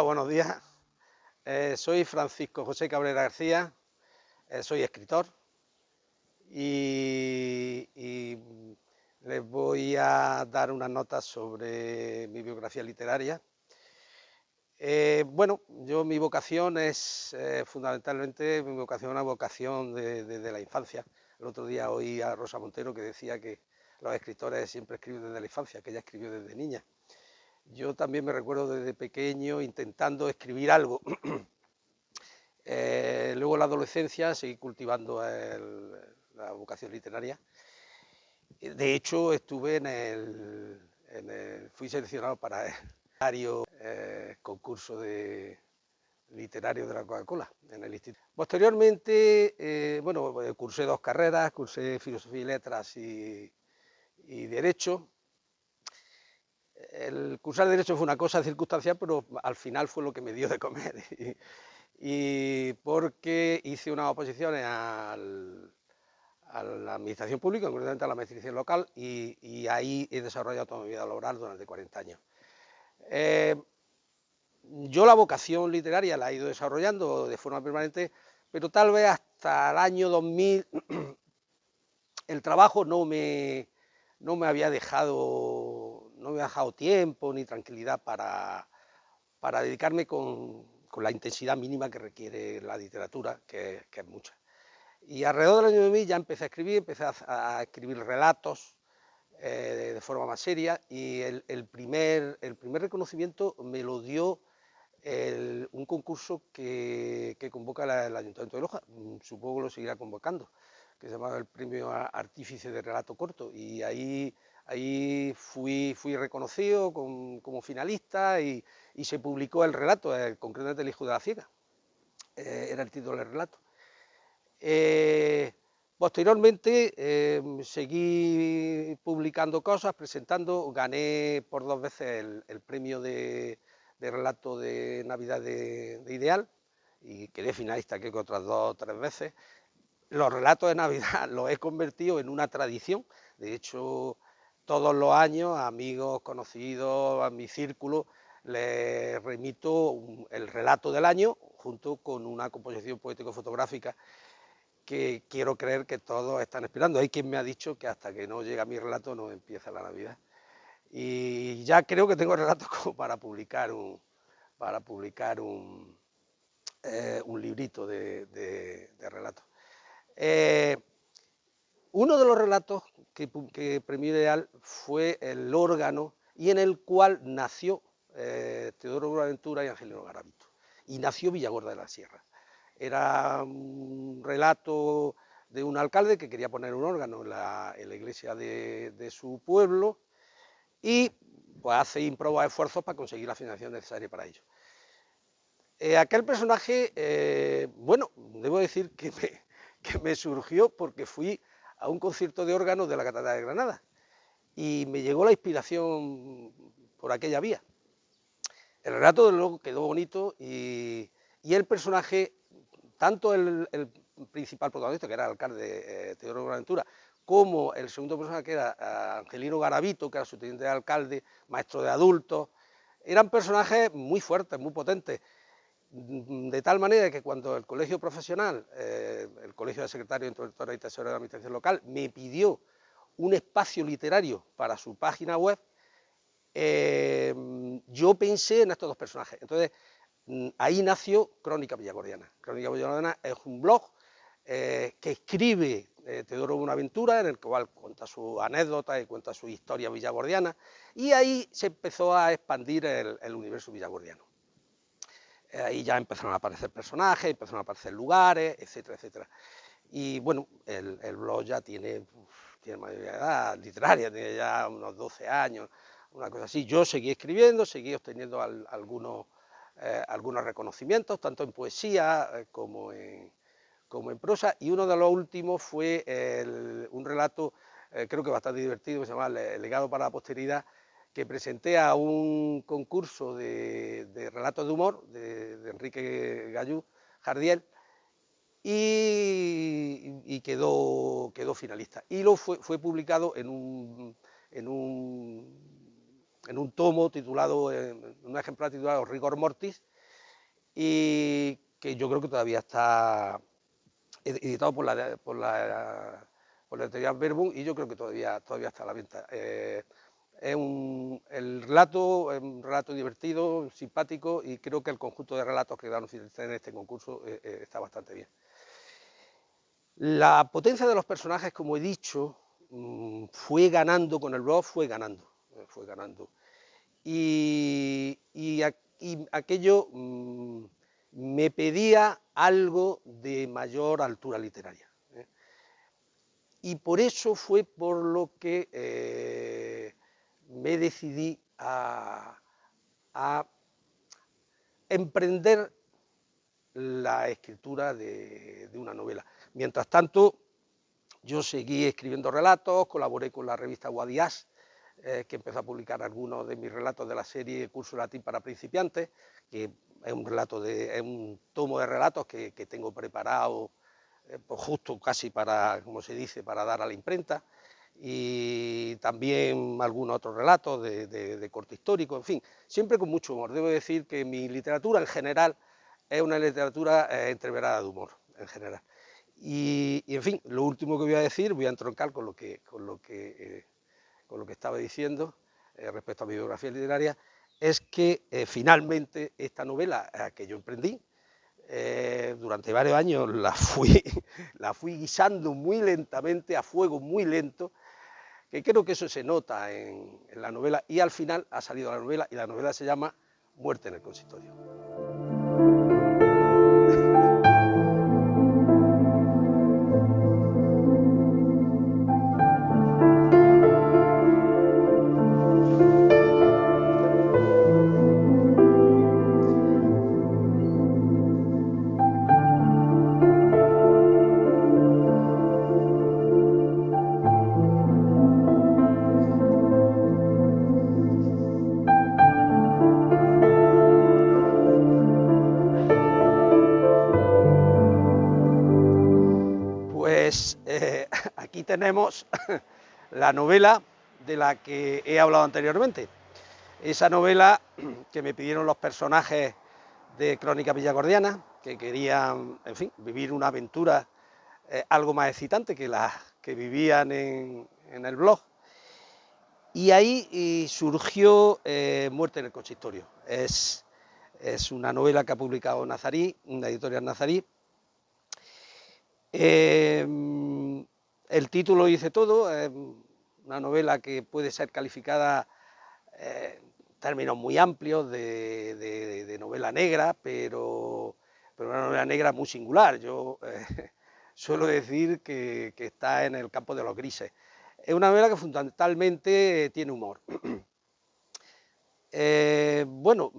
buenos días. Soy Francisco José Cabrera García, soy escritor y les voy a dar unas notas sobre mi biografía literaria. Yo mi vocación es fundamentalmente mi vocación, una vocación de la infancia. El otro día oí a Rosa Montero que decía que los escritores siempre escriben desde la infancia, que ella escribió desde niña. Yo también me recuerdo desde pequeño intentando escribir algo. Luego en la adolescencia seguí cultivando la vocación literaria. De hecho, estuve fui seleccionado para el concurso literario de la Coca-Cola en el instituto. Posteriormente, cursé dos carreras, cursé filosofía y letras y derecho. El cursar derecho fue una cosa circunstancial, pero al final fue lo que me dio de comer. Y porque hice unas oposiciones a la administración pública, concretamente a la administración local, y ahí he desarrollado toda mi vida laboral durante 40 años. Yo la vocación literaria la he ido desarrollando de forma permanente, pero tal vez hasta el año 2000 el trabajo no me había dejado tiempo ni tranquilidad para dedicarme con la intensidad mínima que requiere la literatura, que es mucha. Y alrededor del año 2000 ya empecé a escribir, a escribir relatos de forma más seria, y el primer reconocimiento me lo dio un concurso que convoca el Ayuntamiento de Loja, supongo que lo seguirá convocando, que se llama el Premio Artífice de Relato Corto, y ahí fui reconocido como finalista y se publicó el relato, concretamente El hijo de la ciega, era el título del relato. Posteriormente seguí publicando cosas, presentando, gané por 2 veces el premio de relato de Navidad de Ideal y quedé finalista, creo que otras 2 o 3 veces. Los relatos de Navidad los he convertido en una tradición. De hecho, todos los años, a amigos, conocidos, a mi círculo, les remito el relato del año junto con una composición poético-fotográfica que quiero creer que todos están esperando. Hay quien me ha dicho que hasta que no llega mi relato no empieza la Navidad. Y ya creo que tengo relatos como para publicar un librito de relatos. Uno de los relatos que premió Ideal fue El órgano, y en el cual nació Teodoro Buenaventura y Angelino Garavito, y nació Villargorda de la Sierra. Era un relato de un alcalde que quería poner un órgano en la iglesia de su pueblo, y pues hace improbables esfuerzos para conseguir la financiación necesaria para ello. Aquel personaje, debo decir que me surgió porque fui a un concierto de órgano de la Catedral de Granada y me llegó la inspiración por aquella vía. El relato, de luego, quedó bonito y el personaje, tanto el principal protagonista, que era el alcalde Teodoro Buenaventura, como el segundo personaje, que era Angelino Garavito, que era su teniente de alcalde, maestro de adultos, eran personajes muy fuertes, muy potentes, de tal manera que cuando el colegio profesional, el colegio de secretarios, introductores y tesoreros de la administración local, me pidió un espacio literario para su página web, yo pensé en estos dos personajes. Entonces, ahí nació Crónica Villargordiana. Crónica Villargordiana es un blog que escribe Teodoro Buenaventura, en el cual cuenta sus anécdotas y cuenta su historia villargordiana, y ahí se empezó a expandir el universo villargordiano. Ahí ya empezaron a aparecer personajes, empezaron a aparecer lugares, etcétera, etcétera. Y bueno, el blog ya tiene mayoría de edad literaria, tiene ya unos 12 años, una cosa así. Yo seguí escribiendo, seguí obteniendo algunos reconocimientos, tanto en poesía como en prosa, y uno de los últimos fue un relato, creo que bastante divertido, que se llama Legado para la posteridad, que presenté a un concurso de relatos de humor de Enrique Gallú Jardiel, y quedó finalista. Y fue publicado en un tomo titulado, en un ejemplar titulado Rigor Mortis, y que yo creo que todavía está editado por la editorial Verbum, y yo creo que todavía está a la venta. El relato es un relato divertido, simpático, y creo que el conjunto de relatos que dan en este concurso está bastante bien. La potencia de los personajes, como he dicho, fue ganando con el blog, fue ganando. Y aquello me pedía algo de mayor altura literaria. Y por eso fue por lo que me decidí a emprender la escritura de una novela. Mientras tanto, yo seguí escribiendo relatos, colaboré con la revista Guadiás, que empezó a publicar algunos de mis relatos de la serie Curso Latín para Principiantes, que es un tomo de relatos que tengo preparado pues justo casi para, como se dice, para dar a la imprenta, y también algunos otros relatos de corte histórico, en fin, siempre con mucho humor. Debo decir que mi literatura en general es una literatura entreverada de humor, en general. En fin, lo último que voy a decir, voy a entroncar con lo que estaba diciendo respecto a mi biografía literaria, es que finalmente esta novela que yo emprendí, durante varios años la fui guisando muy lentamente, a fuego muy lento, que creo que eso se nota en la novela, y al final ha salido la novela, y la novela se llama Muerte en el consistorio. Pues aquí tenemos la novela de la que he hablado anteriormente. Esa novela que me pidieron los personajes de Crónica Villagordiana, que querían, en fin, vivir una aventura algo más excitante que las que vivían en el blog. Y ahí surgió Muerte en el consistorio. Es una novela que ha publicado Nazarí, una editorial Nazarí. El título dice todo, es una novela que puede ser calificada en términos muy amplios de novela negra, pero una novela negra muy singular. Yo suelo decir que está en el campo de los grises. Es una novela que fundamentalmente tiene humor. Bueno,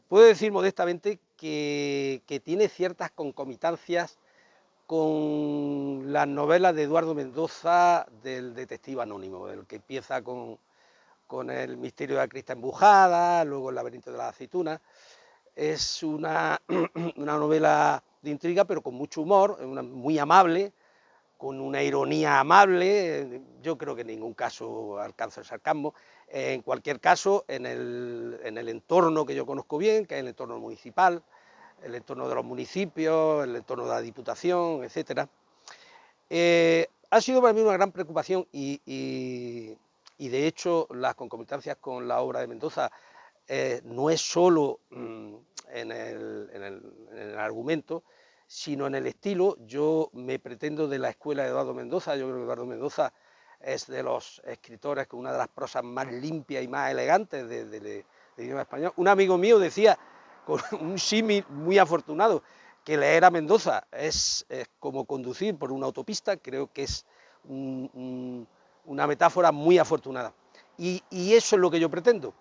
puedo decir modestamente que tiene ciertas concomitancias con las novelas de Eduardo Mendoza del detective anónimo, el que empieza con el misterio de la crista embujada, luego el laberinto de las aceitunas. Es una novela de intriga, pero con mucho humor, muy amable, con una ironía amable. Yo creo que en ningún caso alcanza el sarcasmo. En cualquier caso, en el entorno que yo conozco bien, que es el entorno municipal, el entorno de los municipios, el entorno de la Diputación, etcétera, ha sido para mí una gran preocupación, y de hecho las concomitancias con la obra de Mendoza no es solo en el argumento, sino en el estilo. Yo me pretendo de la escuela de Eduardo Mendoza. Yo creo que Eduardo Mendoza es de los escritores con una de las prosas más limpias y más elegantes del idioma español. Un amigo mío decía, con un símil muy afortunado, que leer a Mendoza es como conducir por una autopista. Creo que es una metáfora muy afortunada. Y eso es lo que yo pretendo.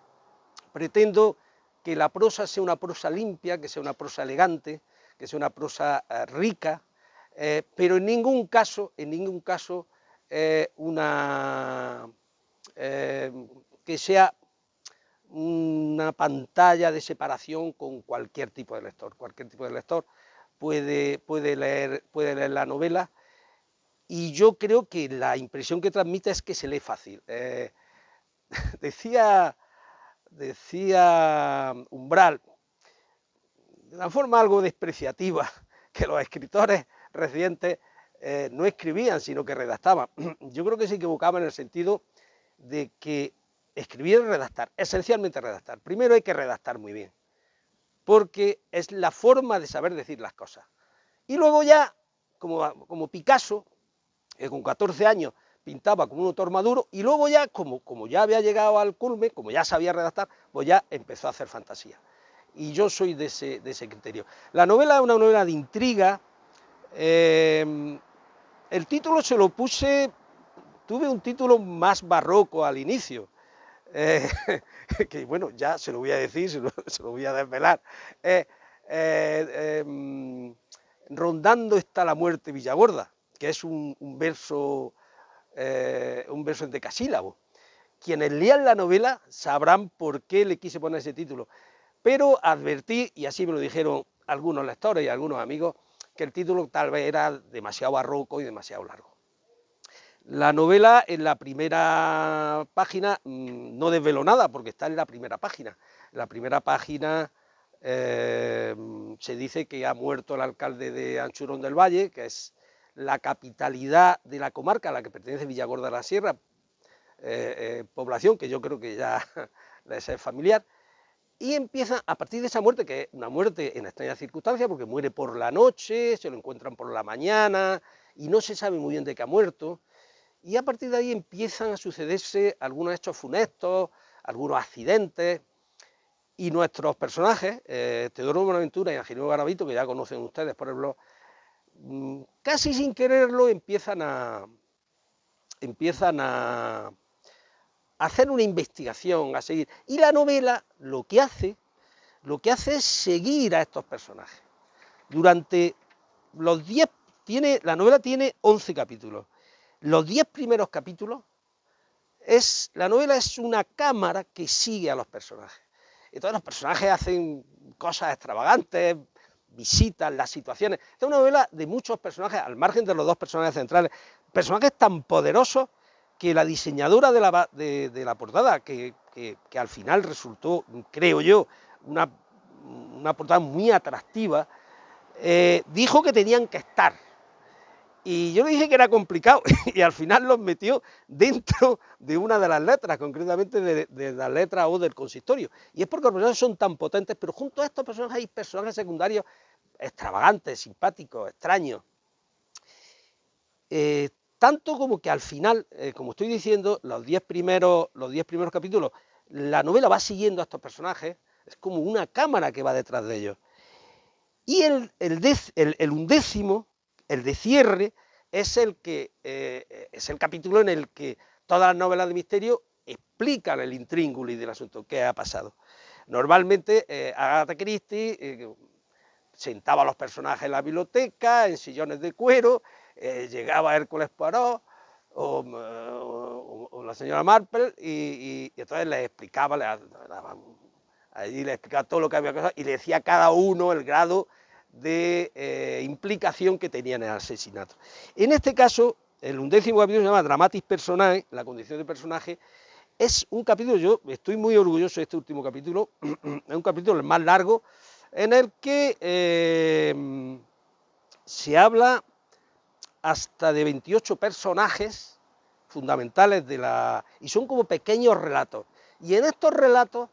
Pretendo que la prosa sea una prosa limpia, que sea una prosa elegante, que sea una prosa rica, pero en ningún caso que sea una pantalla de separación con cualquier tipo de lector. Cualquier tipo de lector puede leer la novela, y yo creo que la impresión que transmite es que se lee fácil. Decía Umbral de una forma algo despreciativa, que los escritores recientes no escribían, sino que redactaban. Yo creo que se equivocaba en el sentido de que escribir y redactar, esencialmente redactar. Primero hay que redactar muy bien, porque es la forma de saber decir las cosas. Y luego ya, como Picasso, que con 14 años pintaba como un autor maduro, y luego ya, como ya había llegado al culme, como ya sabía redactar, pues ya empezó a hacer fantasía. Y yo soy de ese criterio. La novela es una novela de intriga. El título se lo puse, tuve un título más barroco al inicio, eh, que bueno, ya se lo voy a decir, se lo voy a desvelar. Eh, Rondando está la muerte Villagorda, que es un verso en decasílabo. Quienes lean la novela sabrán por qué le quise poner ese título, pero advertí, y así me lo dijeron algunos lectores y algunos amigos, que el título tal vez era demasiado barroco y demasiado largo. La novela en la primera página no desveló nada porque está en la primera página. En la primera página se dice que ha muerto el alcalde de Anchurón del Valle, que es la capitalidad de la comarca a la que pertenece Villagorda de la Sierra, población que yo creo que ya les es familiar, y empieza a partir de esa muerte, que es una muerte en extrañas circunstancias, porque muere por la noche, se lo encuentran por la mañana, y no se sabe muy bien de qué ha muerto, y a partir de ahí empiezan a sucederse algunos hechos funestos, algunos accidentes, y nuestros personajes, Teodoro Buenaventura y Angelino Garavito, que ya conocen ustedes por el blog, casi sin quererlo empiezan a hacer una investigación, a seguir. Y la novela lo que hace es seguir a estos personajes. Durante los 10, la novela tiene 11 capítulos. Los 10 primeros capítulos, la novela es una cámara que sigue a los personajes. Entonces los personajes hacen cosas extravagantes, visitan las situaciones. Es una novela de muchos personajes, al margen de los dos personajes centrales. Personajes tan poderosos que la diseñadora de la portada, que al final resultó, creo yo, una portada muy atractiva, dijo que tenían que estar. Y yo le dije que era complicado y al final los metió dentro de una de las letras, concretamente de la letra O del consistorio. Y es porque los personajes son tan potentes, pero junto a estos personajes hay personajes secundarios extravagantes, simpáticos, extraños. Tanto como que al final, como estoy diciendo, los 10 primeros capítulos, la novela va siguiendo a estos personajes, es como una cámara que va detrás de ellos. Y el undécimo, el de cierre, es el capítulo en el que todas las novelas de misterio explican el intríngulis del asunto, qué ha pasado. Normalmente Agatha Christie sentaba a los personajes en la biblioteca, en sillones de cuero, llegaba Hércules Poirot o la señora Marple y entonces les explicaba, allí les explicaba todo lo que había pasado y le decía a cada uno el grado de implicación que tenía en el asesinato. En este caso, el 11º capítulo se llama Dramatis Personae, la condición de personaje. Es un capítulo, yo estoy muy orgulloso de este último capítulo, es un capítulo el más largo, en el que se habla hasta de 28 personajes fundamentales y son como pequeños relatos. Y en estos relatos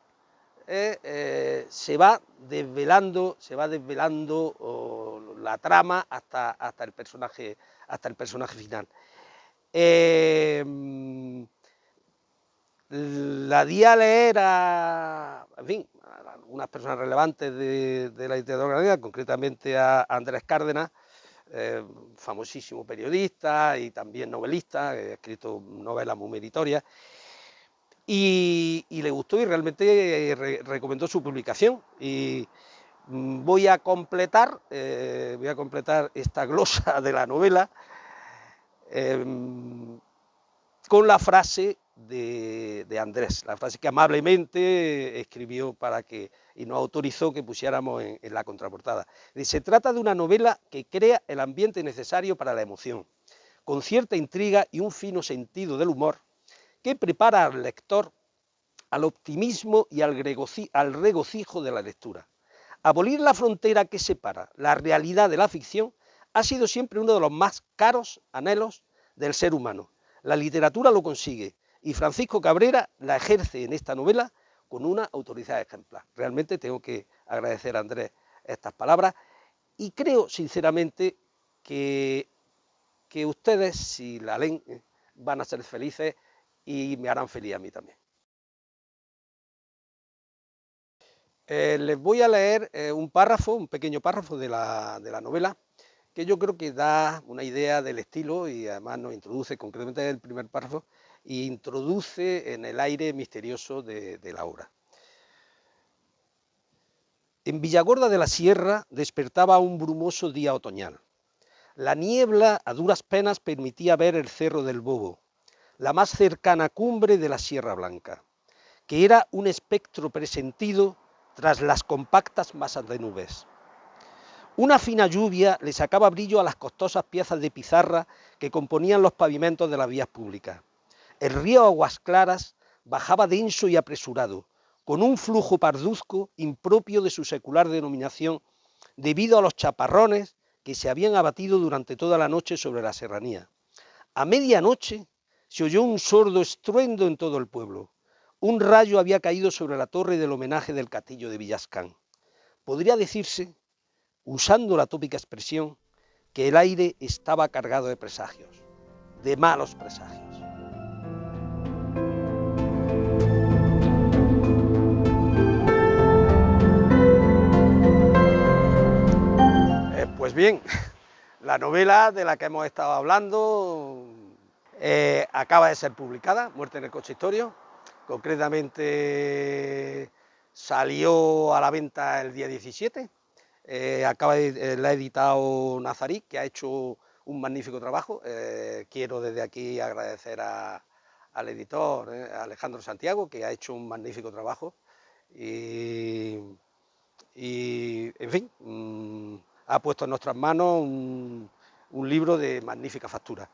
se va desvelando la trama hasta el personaje final. La Diale era, en fin, algunas personas relevantes de la literatura gallega, concretamente a Andrés Cárdenas, famosísimo periodista y también novelista, que ha escrito novelas muy meritorias, y le gustó y realmente recomendó su publicación. Y voy a completar esta glosa de la novela con la frase de Andrés, la frase que amablemente escribió y nos autorizó que pusiéramos en la contraportada. Se trata de una novela que crea el ambiente necesario para la emoción, con cierta intriga y un fino sentido del humor, que prepara al lector al optimismo y al regocijo de la lectura. Abolir la frontera que separa la realidad de la ficción ha sido siempre uno de los más caros anhelos del ser humano. La literatura lo consigue y Francisco Cabrera la ejerce en esta novela con una autoridad ejemplar. Realmente tengo que agradecer a Andrés estas palabras y creo sinceramente que ustedes, si la leen, van a ser felices y me harán feliz a mí también. Les voy a leer un párrafo, un pequeño párrafo de la novela, que yo creo que da una idea del estilo y además nos introduce, concretamente el primer párrafo, y introduce en el aire misterioso de la obra. En Villagorda de la Sierra despertaba un brumoso día otoñal. La niebla a duras penas permitía ver el Cerro del Bobo, la más cercana cumbre de la Sierra Blanca, que era un espectro presentido tras las compactas masas de nubes. Una fina lluvia le sacaba brillo a las costosas piezas de pizarra que componían los pavimentos de las vías públicas. El río Aguas Claras bajaba denso y apresurado, con un flujo parduzco impropio de su secular denominación, debido a los chaparrones que se habían abatido durante toda la noche sobre la serranía. A medianoche se oyó un sordo estruendo en todo el pueblo. Un rayo había caído sobre la torre del homenaje del castillo de Villascán. Podría decirse, usando la tópica expresión, que el aire estaba cargado de presagios, de malos presagios. Pues bien, la novela de la que hemos estado hablando acaba de ser publicada, Muerte en el Consistorio. Concretamente salió a la venta el día 17. La ha editado Nazarí, que ha hecho un magnífico trabajo. Quiero desde aquí agradecer al editor, Alejandro Santiago, que ha hecho un magnífico trabajo. En fin, ha puesto en nuestras manos un libro de magnífica factura.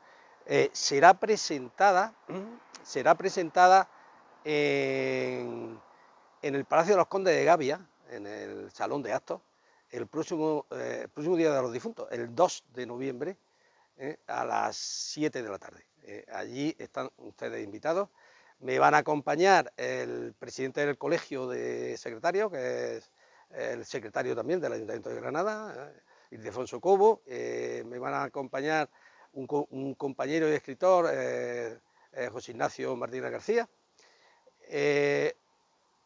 Será presentada en el Palacio de los Condes de Gavia, en el Salón de Actos, el próximo Día de los Difuntos, el 2 de noviembre, a las 7 de la tarde. Allí están ustedes invitados. Me van a acompañar el presidente del Colegio de Secretarios, que es el secretario también del Ayuntamiento de Granada, Ildefonso Cobo. Me van a acompañar un compañero y escritor, José Ignacio Martínez García.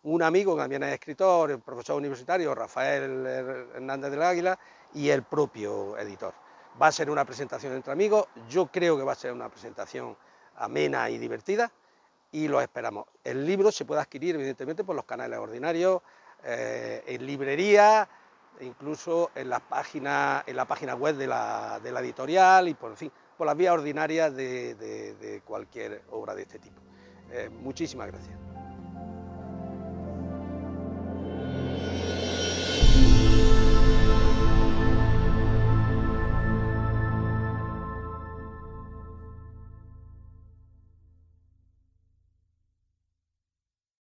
Un amigo que también es escritor, el profesor universitario, Rafael Hernández del Águila, y el propio editor. Va a ser una presentación entre amigos. Yo creo que va a ser una presentación amena y divertida, y los esperamos. El libro se puede adquirir, evidentemente, por los canales ordinarios, en librería, e incluso en la página web de la editorial y, por fin, por las vías ordinarias de cualquier obra de este tipo. Muchísimas gracias.